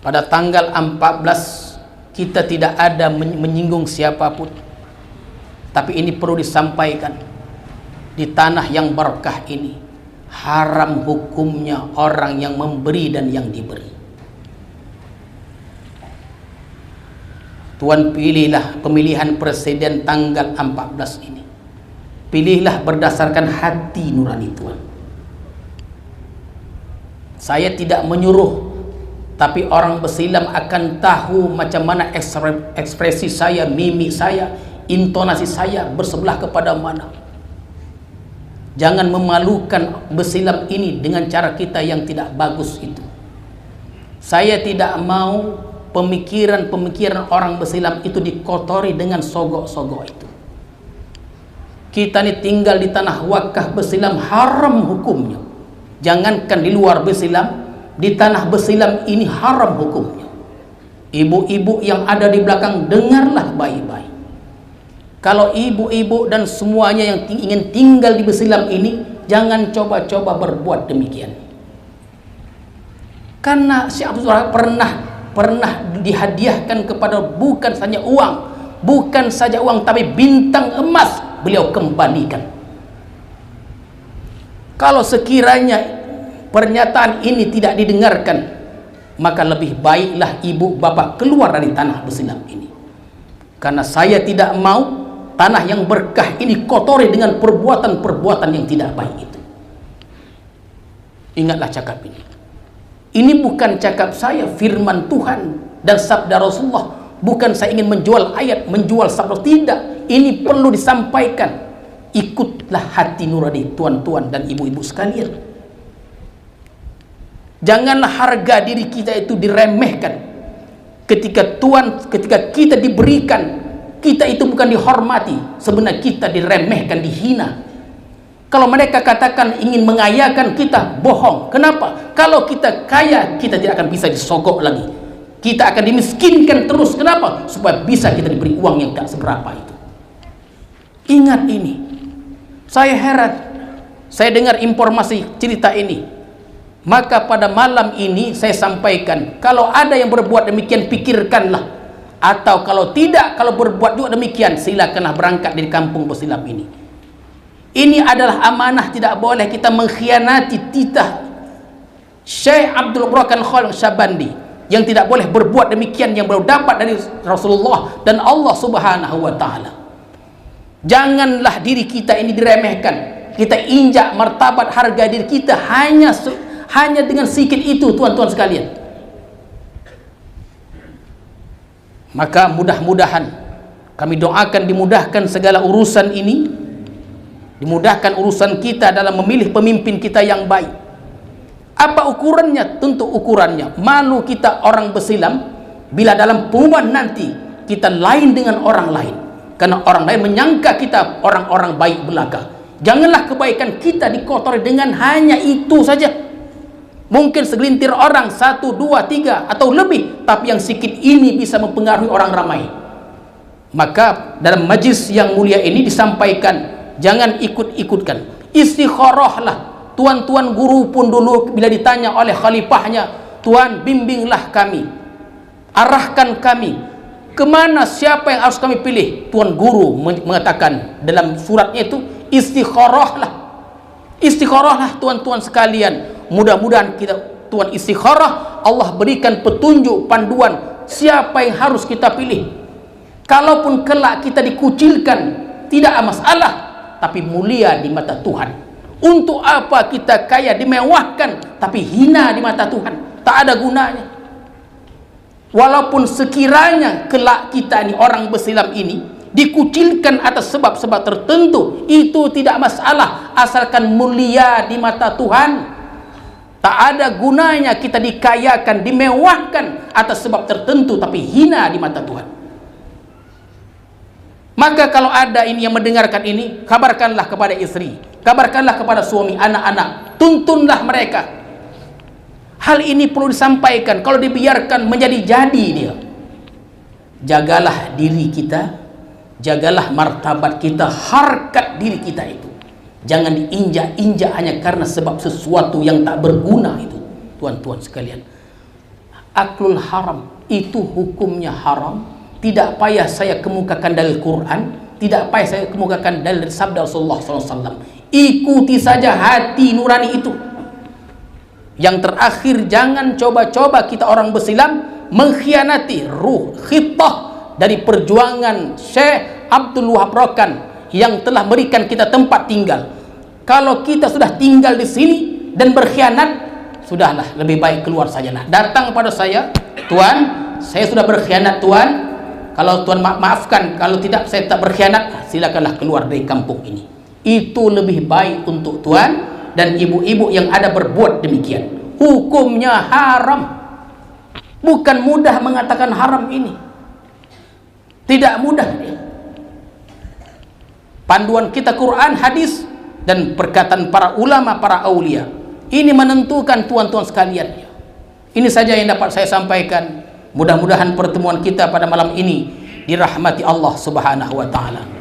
pada tanggal 14 kita tidak ada menyinggung siapapun, tapi ini perlu disampaikan. Di tanah yang berkah ini haram hukumnya orang yang memberi dan yang diberi. Tuan pilihlah pemilihan presiden tanggal 14 ini. Pilihlah berdasarkan hati nurani Tuan. Saya tidak menyuruh, tapi orang bersilam akan tahu macam mana ekspresi saya, mimik saya, intonasi saya bersebelah kepada mana. Jangan memalukan bersilam ini dengan cara kita yang tidak bagus itu. Saya tidak mau pemikiran-pemikiran orang bersilam itu dikotori dengan sogok-sogok itu. Kita ini tinggal di tanah wakaf bersilam, haram hukumnya. Jangankan di luar bersilam, di tanah bersilam ini haram hukumnya. Ibu-ibu yang ada di belakang, dengarlah baik-baik. Kalau ibu-ibu dan semuanya yang ingin tinggal di bersilam ini, jangan coba-coba berbuat demikian. Karena Syekh Abdul Wahab pernah dihadiahkan kepada bukan saja uang, tapi bintang emas beliau kembalikan. Kalau sekiranya pernyataan ini tidak didengarkan, maka lebih baiklah ibu bapak keluar dari tanah bersilam ini. Karena saya tidak mau tanah yang berkah ini kotori dengan perbuatan-perbuatan yang tidak baik itu. Ingatlah cakap ini. Ini bukan cakap saya, firman Tuhan dan sabda Rasulullah. Bukan saya ingin menjual ayat, menjual sabda, tidak. Ini perlu disampaikan. Ikutlah hati nurani tuan-tuan dan ibu-ibu sekalian. Janganlah harga diri kita itu diremehkan. Ketika kita diberikan, kita itu bukan dihormati, sebenarnya kita diremehkan, dihina. Kalau mereka katakan ingin mengayakan kita, bohong. Kenapa? Kalau kita kaya, kita tidak akan bisa disogok lagi. Kita akan dimiskinkan terus. Kenapa? Supaya bisa kita diberi uang yang tak seberapa itu. Ingat ini. Saya heran. Saya dengar informasi cerita ini. Maka pada malam ini saya sampaikan, kalau ada yang berbuat demikian, pikirkanlah. Atau kalau tidak, kalau berbuat juga demikian, silakanlah berangkat dari kampung bersilam ini. Ini adalah amanah, tidak boleh kita mengkhianati titah Syekh Abdul Barakan Khalil Syabandi, yang tidak boleh berbuat demikian yang baru dapat dari Rasulullah dan Allah Subhanahu wa taala. Janganlah diri kita ini diremehkan. Kita injak martabat harga diri kita hanya dengan sedikit itu, tuan-tuan sekalian. Maka mudah-mudahan kami doakan dimudahkan segala urusan ini, dimudahkan urusan kita dalam memilih pemimpin kita yang baik. Apa ukurannya? Tentu ukurannya malu kita orang bersilam bila dalam pengumuman nanti kita lain dengan orang lain, karena orang lain menyangka kita orang-orang baik belaka. Janganlah kebaikan kita dikotori dengan hanya itu saja. Mungkin segelintir orang, 1, 2, 3 atau lebih, tapi yang sedikit ini bisa mempengaruhi orang ramai. Maka dalam majlis yang mulia ini disampaikan, jangan ikut-ikutkan. Istikharahlah. Tuan-tuan guru pun dulu bila ditanya oleh khalifahnya, Tuan bimbinglah kami, arahkan kami kemana, siapa yang harus kami pilih. Tuan guru mengatakan dalam suratnya itu, istikharahlah tuan-tuan sekalian. Mudah-mudahan kita tuan istikharah, Allah berikan petunjuk, panduan siapa yang harus kita pilih. Kalaupun kelak kita dikucilkan, tidak masalah, tapi mulia di mata Tuhan. Untuk apa kita kaya, dimewahkan, tapi hina di mata Tuhan? Tak ada gunanya. Walaupun sekiranya kelak kita ini, orang bersilam ini, dikucilkan atas sebab-sebab tertentu, itu tidak masalah, asalkan mulia di mata Tuhan. Tak ada gunanya kita dikayakan, dimewahkan atas sebab tertentu, tapi hina di mata Tuhan. Maka kalau ada ini yang mendengarkan ini, kabarkanlah kepada istri, kabarkanlah kepada suami, anak-anak, tuntunlah mereka. Hal ini perlu disampaikan. Kalau dibiarkan menjadi-jadi dia. Jagalah diri kita, jagalah martabat kita, harkat diri kita itu. Jangan diinjak-injak hanya karena sebab sesuatu yang tak berguna itu, tuan-tuan sekalian. aklul haram itu hukumnya haram. Tidak payah saya kemukakan dalil Quran, tidak payah saya kemukakan dalil sabda Rasulullah SAW. Ikuti saja hati nurani itu. Yang terakhir, jangan coba-coba kita orang bersilam mengkhianati ruh khitah dari perjuangan Syekh Abdul Wahab Rokan yang telah memberikan kita tempat tinggal. Kalau kita sudah tinggal di sini dan berkhianat, sudahlah, lebih baik keluar sajalah. Datang pada saya, Tuan, saya sudah berkhianat Tuan. Kalau Tuan maafkan, kalau tidak saya tak berkhianat, silakanlah keluar dari kampung ini. Itu lebih baik untuk Tuan dan ibu-ibu yang ada berbuat demikian. Hukumnya haram. Bukan mudah mengatakan haram ini. Tidak mudah. Panduan kita Quran, hadis, dan perkataan para ulama, para aulia. Ini menentukan tuan-tuan sekalian. Ini saja yang dapat saya sampaikan. Mudah-mudahan pertemuan kita pada malam ini dirahmati Allah Subhanahu wa taala.